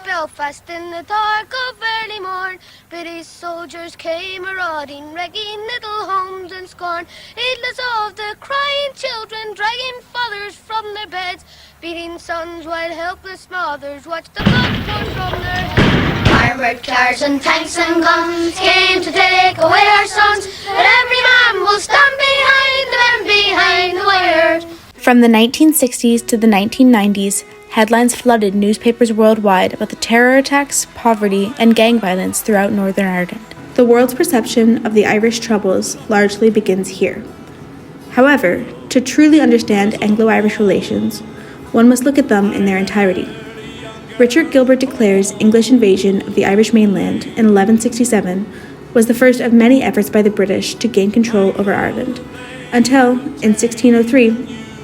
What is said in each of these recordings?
Belfast in the dark of early morn. British soldiers came marauding, wrecking little homes in scorn. Heedless of the crying children, dragging fathers from their beds, beating sons while helpless mothers watched the blood pour from their heads. Armored cars and tanks and guns came to take away our sons, but every man will stand behind the men behind the wires. From the 1960s to the 1990s, headlines flooded newspapers worldwide about the terror attacks, poverty, and gang violence throughout Northern Ireland. The world's perception of the Irish Troubles largely begins here. However, to truly understand Anglo-Irish relations, one must look at them in their entirety. Richard Gilbert de Clare's English invasion of the Irish mainland in 1167 was the first of many efforts by the British to gain control over Ireland, until, in 1603,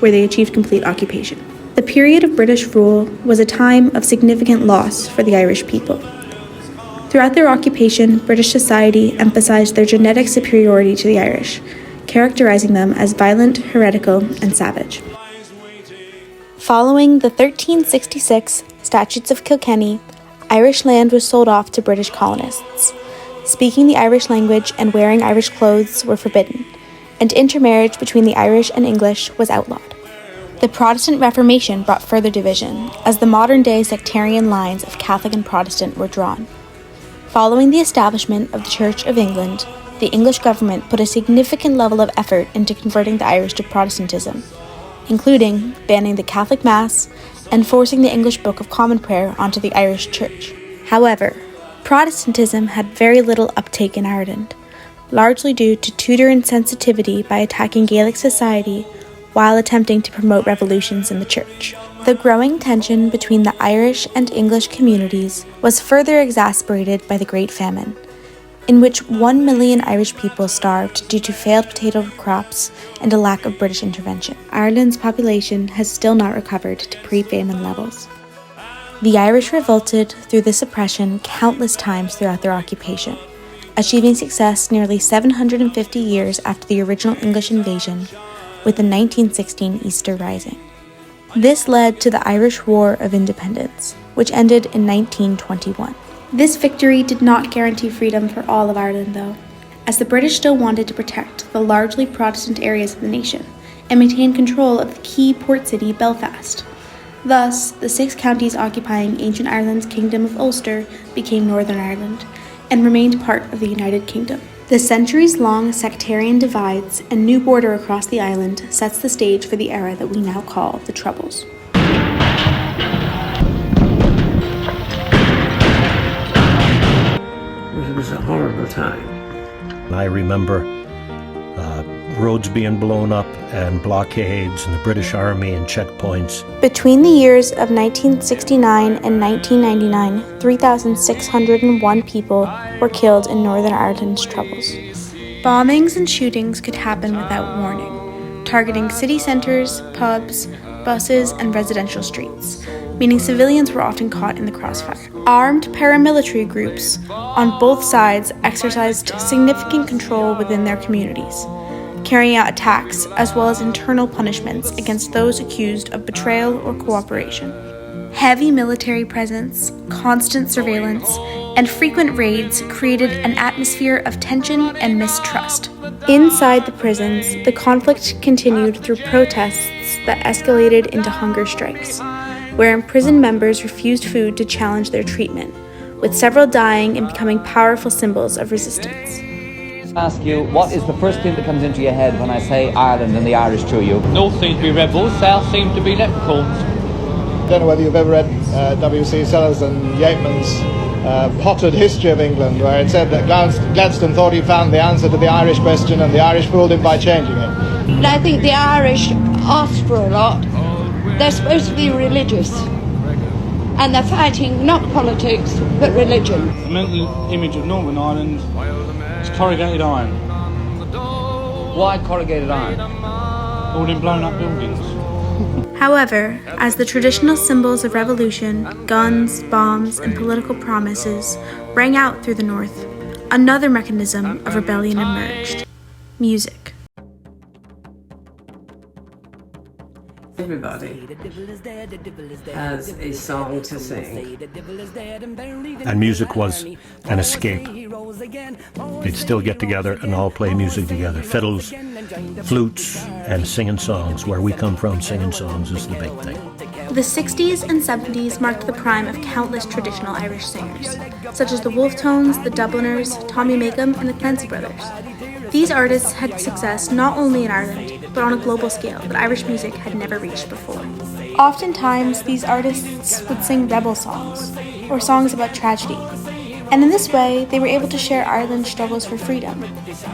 where they achieved complete occupation. The period of British rule was a time of significant loss for the Irish people. Throughout their occupation, British society emphasized their genetic superiority to the Irish, characterizing them as violent, heretical, and savage. Following the 1366 Statutes of Kilkenny, Irish land was sold off to British colonists. Speaking the Irish language and wearing Irish clothes were forbidden, and intermarriage between the Irish and English was outlawed. The Protestant Reformation brought further division, as the modern-day sectarian lines of Catholic and Protestant were drawn. Following the establishment of the Church of England, the English government put a significant level of effort into converting the Irish to Protestantism, including banning the Catholic Mass and forcing the English Book of Common Prayer onto the Irish Church. However, Protestantism had very little uptake in Ireland, largely due to Tudor insensitivity by attacking Gaelic society while attempting to promote revolutions in the church. The growing tension between the Irish and English communities was further exacerbated by the Great Famine, in which 1 million Irish people starved due to failed potato crops and a lack of British intervention. Ireland's population has still not recovered to pre-famine levels. The Irish revolted through this oppression countless times throughout their occupation, achieving success nearly 750 years after the original English invasion, with the 1916 Easter Rising. This led to the Irish War of Independence, which ended in 1921. This victory did not guarantee freedom for all of Ireland, though, as the British still wanted to protect the largely Protestant areas of the nation and maintain control of the key port city, Belfast. Thus, the 6 counties occupying ancient Ireland's Kingdom of Ulster became Northern Ireland and remained part of the United Kingdom. The centuries-long sectarian divides and new border across the island sets the stage for the era that we now call the Troubles. It was a horrible time. I remember roads being blown up and blockades and the British Army and checkpoints. Between the years of 1969 and 1999, 3,601 people were killed in Northern Ireland's Troubles. Bombings and shootings could happen without warning, targeting city centres, pubs, buses, and residential streets, meaning civilians were often caught in the crossfire. Armed paramilitary groups on both sides exercised significant control within their communities, carrying out attacks as well as internal punishments against those accused of betrayal or cooperation. Heavy military presence, constant surveillance, and frequent raids created an atmosphere of tension and mistrust. Inside the prisons, the conflict continued through protests that escalated into hunger strikes, where imprisoned members refused food to challenge their treatment, with several dying and becoming powerful symbols of resistance. Ask you, what is the first thing that comes into your head when I say Ireland and the Irish to you? North seem to be rebels, South seem to be leprechauns. I don't know whether you've ever read W.C. Sellers and Yeatman's potted history of England, where it said that Gladstone thought he found the answer to the Irish question and the Irish fooled him by changing it. But I think the Irish ask for a lot. They're supposed to be religious, and they're fighting not politics but religion. The mental image of Northern Ireland is corrugated iron. Why corrugated iron? All in blown up buildings. However, as the traditional symbols of revolution, guns, bombs, and political promises rang out through the North, another mechanism of rebellion emerged: music. Everybody has a song to sing. And music was an escape. They'd still get together and all play music together. Fiddles, flutes, and singing songs. Where we come from, singing songs is the big thing. The 60s and 70s marked the prime of countless traditional Irish singers, such as the Wolfe Tones, the Dubliners, Tommy Makem, and the Clancy Brothers. These artists had success not only in Ireland, but on a global scale that Irish music had never reached before. Oftentimes, these artists would sing rebel songs, or songs about tragedy, and in this way, they were able to share Ireland's struggles for freedom,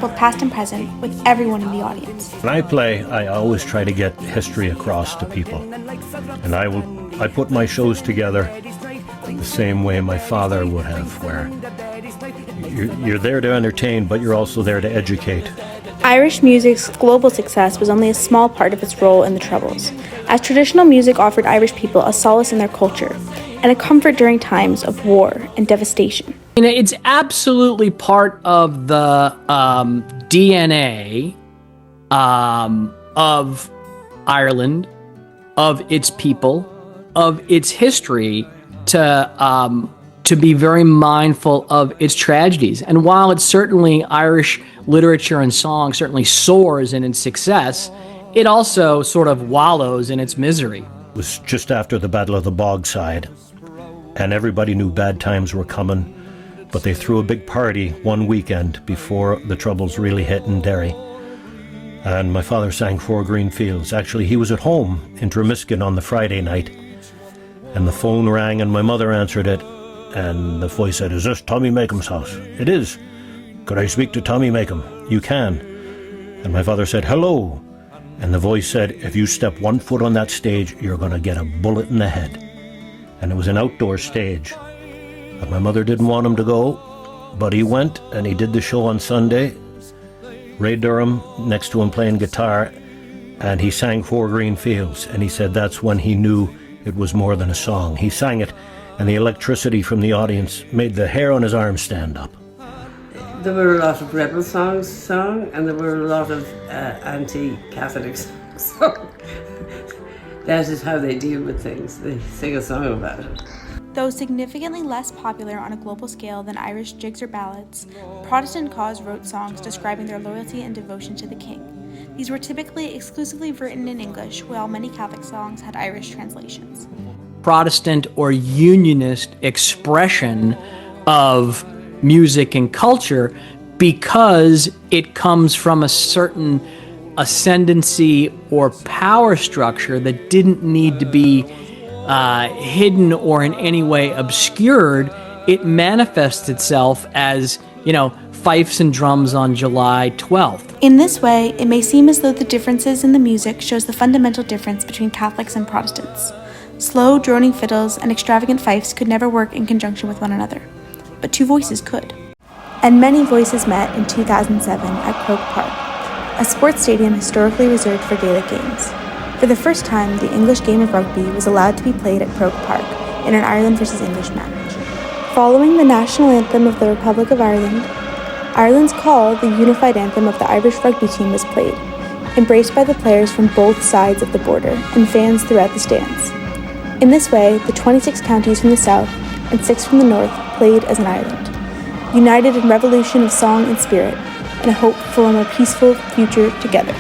both past and present, with everyone in the audience. When I play, I always try to get history across to people. And I put my shows together the same way my father would have, where you're there to entertain, but you're also there to educate. Irish music's global success was only a small part of its role in the Troubles, as traditional music offered Irish people a solace in their culture and a comfort during times of war and devastation. It's absolutely part of the DNA of Ireland, of its people, of its history to be very mindful of its tragedies. And while it's certainly Irish literature and song certainly soars in its success, it also sort of wallows in its misery. It was just after the Battle of the Bogside, and everybody knew bad times were coming, but they threw a big party one weekend before the Troubles really hit in Derry. And my father sang Four Green Fields. Actually, he was at home in Dromiskin on the Friday night, and the phone rang and my mother answered it, and the voice said, "Is this Tommy Makem's house?" "It is." "Could I speak to Tommy Makem?" "You can." And my father said, "Hello." And the voice said, "If you step 1 foot on that stage, you're going to get a bullet in the head." And it was an outdoor stage. But my mother didn't want him to go, but he went and he did the show on Sunday. Ray Durham next to him playing guitar, and he sang Four Green Fields. And he said that's when he knew it was more than a song. He sang it, and the electricity from the audience made the hair on his arm stand up. There were a lot of rebel songs sung, and there were a lot of anti-Catholic songs sung. That is how they deal with things. They sing a song about it. Though significantly less popular on a global scale than Irish jigs or ballads, Protestant cause wrote songs describing their loyalty and devotion to the king. These were typically exclusively written in English, while many Catholic songs had Irish translations. Protestant or unionist expression of music and culture because it comes from a certain ascendancy or power structure that didn't need to be hidden or in any way obscured. It manifests itself as, fifes and drums on July 12th. In this way, it may seem as though the differences in the music shows the fundamental difference between Catholics and Protestants. Slow, droning fiddles and extravagant fifes could never work in conjunction with one another, but two voices could. And many voices met in 2007 at Croke Park, a sports stadium historically reserved for Gaelic games. For the first time, the English game of rugby was allowed to be played at Croke Park in an Ireland versus English match. Following the national anthem of the Republic of Ireland, Ireland's Call, the unified anthem of the Irish rugby team, was played, embraced by the players from both sides of the border and fans throughout the stands. In this way, the 26 counties from the south and 6 from the north played as an Ireland, united in revolution of song and spirit, and a hope for a more peaceful future together.